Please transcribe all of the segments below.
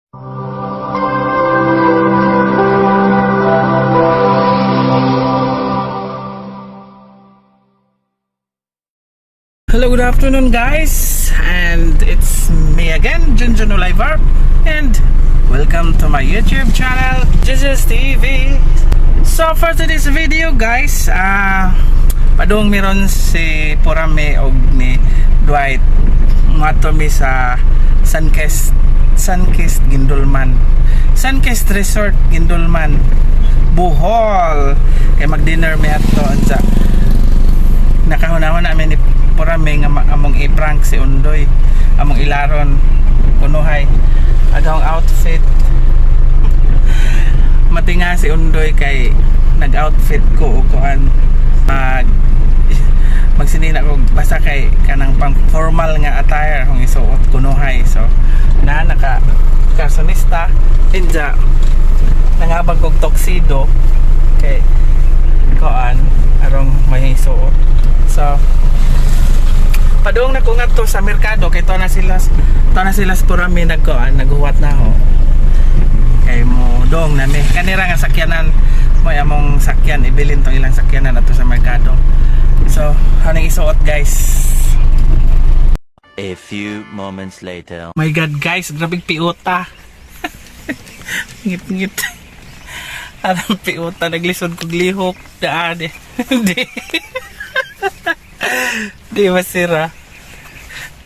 Hello, good afternoon guys, and it's me again, Junjun Oliver, and welcome to my YouTube channel, Jesus TV. So for today's video guys, padung meron si Porame og ni Dwight mato mi sa Sunkist Gindulman, Sunkist Resort Gindulman, Bohol. Kay mag-dinner mi ato ansa. Nakahunahon namin ni Porame nga among i-prank si Undoy, among ilaron kunuhay agawang outfit. Mati nga si Undoy kay nag-outfit ko kuan magsinina ko basta kay kanang pang formal nga attire kung isuot kunuhay. So naka kasonista inja nangabang kog tuxedo kay kuan arong may isuot. So padung na ko ngadto sa merkado kay to na sila Porame naghuwat na ho kay mo dong na mi kanira nga sakyanan mo among sakyan ibilin tong ilang sakyanan ato sa merkado. So haning isuot guys. A few moments later. My God guys, grabing piuta. Ngit alam piuta naglisod kog lihok daan eh. Di masira.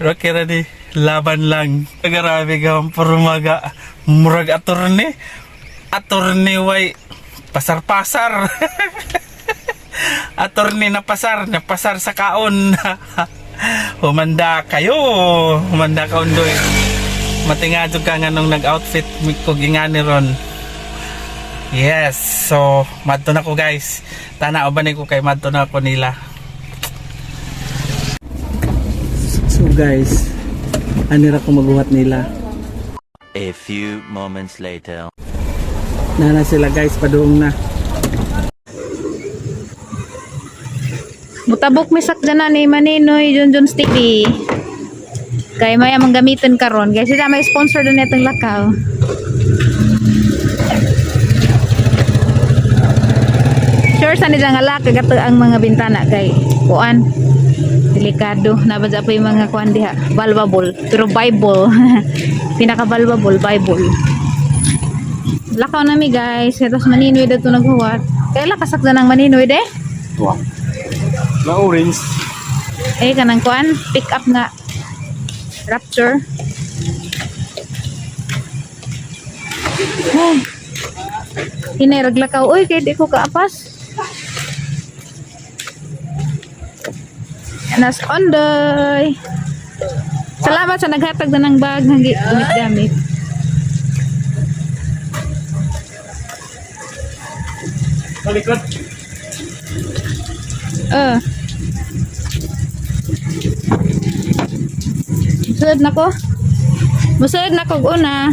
Pero kira di laban lang. Grabe ka purumaga. Murag atorne way pasar-pasar. Atorne na pasar sa kaon. Humanda ka Undoy. Matingadyo ka nga nung nag-outfit ko gingani ron. Yes, so madto na ko guys. Tanaw ba ko kay madto na ko nila. So guys, anira ko magbuhat nila. A few moments later. Nana sila guys, padung na. Mutabok mi sakdan na ni Maninoy Junjun's TV. Kay maya manggamiton karon. Guys, sila may sponsor din itong lakaw. Sure sa nila nga laka gato ang mga bintana kay kuan. Delikado na ba pa yung mga kuan diha valuable pero Bible pinaka valuable Bible lakaw nami guys tapos Maninoy dito naghuwat kaya kasakda ng Maninoy de Wow. Na orange. Kanang kuan pick up nga Rapture. Hinay raglakaw oy kay di ko kaapas. Anas Ondoy. Salamat sa naghatag na ng bag ng gamit. Malikot. Musud na ko una.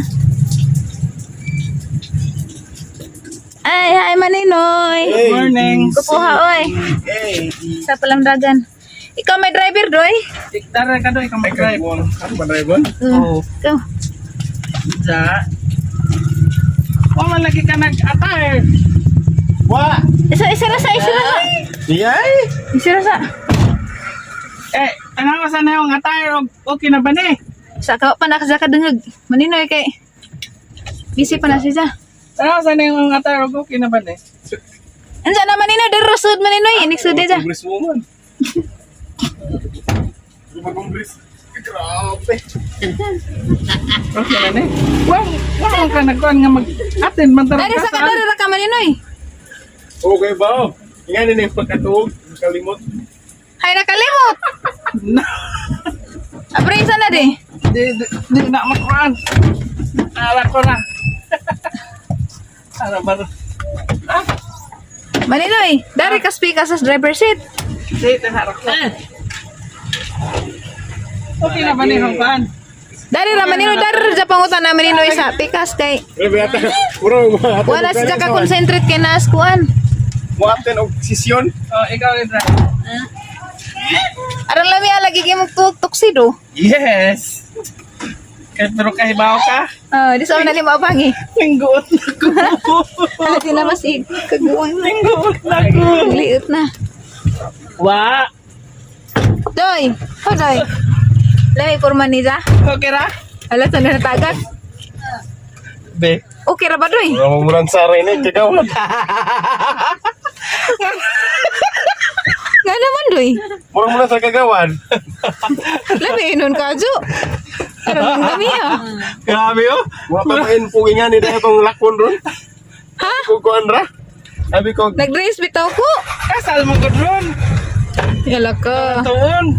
Ay, hi Maninoy. Good morning. Kupuha oy. Hey. Sa palamdagan. Ikaw may driver doy? Tara ka doy, ikaw mag-drive. Ako ba drive? Oo. Ikaw. Ja. Wala lagi ka nag-attire. Wa. Isa na sa. Diyay. Isa na sa. Tanawa sa na yung attire okay na ba ni? Sa ka pa nakasaka dungag. Maninoy kay busy pa na siya. Tanawa sa na yung attire okay na ba ni? Ansa na Maninoy dero sud Maninoy inik sud siya. Congress woman. Congress. Grabe. Okay na ni. Wow ka nagkuhan nga mag-attend man tara. Dari sa kadara ka Maninoy. Okay ba? Ingani na yung pagkatuog. Kalimot. Hay nakalimot. Abray sana di. Di na makuhaan. Ala ko na. Ala ba? Maninoy, dari ka speaker sa driver seat. Dito harap ko. Okay na ba ni Hangpan? Dari ra Maninoy, dari ra pangutan na Maninoy sa pikas kay. Grabe ata. Puro Wala siya ka concentrate kay nas kuan. Mo aten og sisyon. Oh, ikaw rin. Aron lami lagi kay mo tuksido. Yes. Pero kahibaw ka. Oh, di sa una lima abangi. Lingguot na ko. Ala din na masig. Kaguwang na. Lingguot na ko. Liit na. Wa. Doy. Oh, doy. Lahi kurma ni Za. Okay ra? Ala sa na natagat. Be. Okay ra ba doy? Ang murang saray na, kagawan. Nga naman doy. Murang sa kagawan. Labi nun ka Jo. Aram kami ah. Grabe oh. Mga pamain po nga ni dahil itong lakon ron. Ha? Kukuan ra. Sabi ko, Nag-dress bitaw ko. Kasal mo gud ron. Yala ka. Tuon.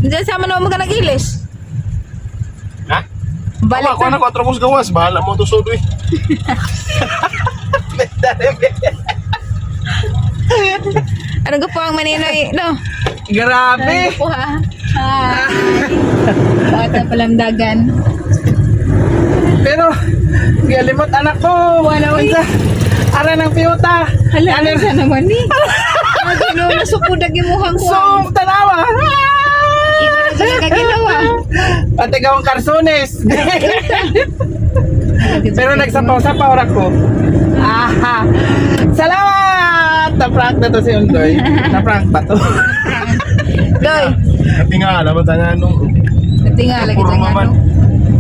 Diyan sama na mo ka nag-ilis. ha? Balik Ako na. na 4 gawas. Bahala mo to sodo eh. Ano po ang maninoy? No. Grabe. Ano po ha? Hi. Bata palang dagan. Pero galimot anak ko. Wala, uy. Ara ng piyuta. Hala, ano sa naman ni? Ano, nasupudag yung muhang ko. So, tanawa. Ikaw na sa kaginawa. Pati gawang karsones. Pero nagsapaw-sapaw ra ko. Aha. Salamat! Na-prank na to si Undoy. Na-prank ba to? Doy, Ati nga, naman sa nga nung natinga lagi sa Puro ano.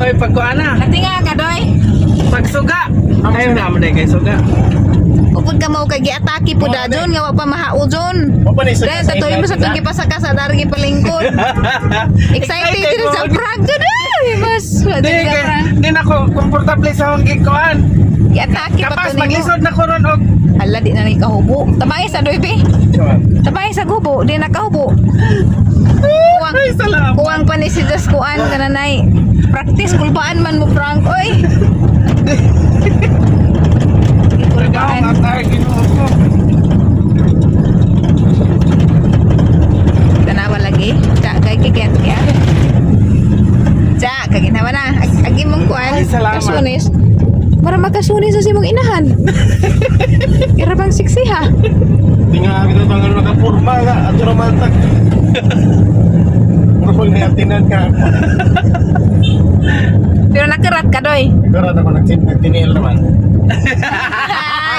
Oy, pagkuana. Natinga ka, Doy. Pagsuga. Ayaw naman na kay suga. Upod ka mo kay giatake po da John, nga wa pa mahao John. Mo pa ni sa Dahil tatuloy mo sa itong gipasaka sa dargi palingkod. Excited din sa prank John. Ay, mas. Di, Wadin ka prank. di na ko komportable sa akong gikuan. Giatake pa Kapas to nimo. maglisod na ko ron og Hala, di na nikahubo. Tabay sa Doy, be. Tabay sa gubo, di na kahubo. Kuwang, ay salamat. kuwang pa ni si Just kuan ka nanay. Practice, kulbaan man mo prank, oy. Gawang Kulbaan. atar Ginoo ko. Tanawa lagi. Tsa, kay kikent ya. Tsa, kaginawa na. Agi mong kuan. Ay, salamat. Kasunis. Para magkasunis sa simong inahan. Kira bang siksi ha? Di nga kita bang nakapurma nga. Ato naman tak. Murang na atinan ka. Pero nakarat ka, Doy. Pero ako nagtiniil naman.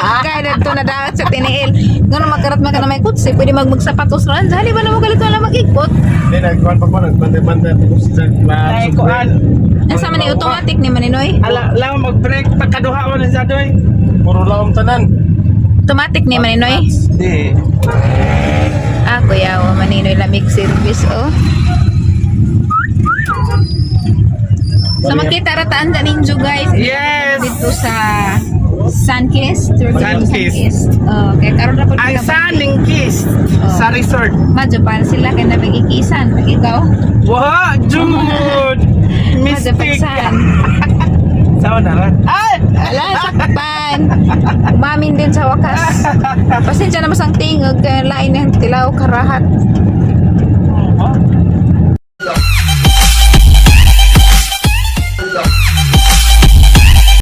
Kaya na ito na dapat sa tiniil. Nga makarat man ka na may kutsi, pwede magsapatos ron. Dali ba na mo kalito na mag-ikot? Hindi, nagkuhan pa ko. Nagbanda-banda. Tapos sa Ay kuan. Ang sama ni automatic ni Maninoy. Ala lang mag-break pagkaduha man sa doy. Puro laom tanan. Automatic ni Maninoy. Di. Ah, kuya, o Maninoy lamig service, oh. So makita rataan sa ninyo guys. Yes. Dito sa Sunkist. Sunkist. Oh, kaya karon na po Ang kita Sunning Kiss sa resort. Madjapan sila kaya na mag-ikisan. Ikaw? Wow, Jude! Mystic! Madjapan. Sawa na rin. Ay! Ala, sakpan. Umamin din sa wakas. Pasensya na masang tingog. Kaya lain ng tilaw karahat.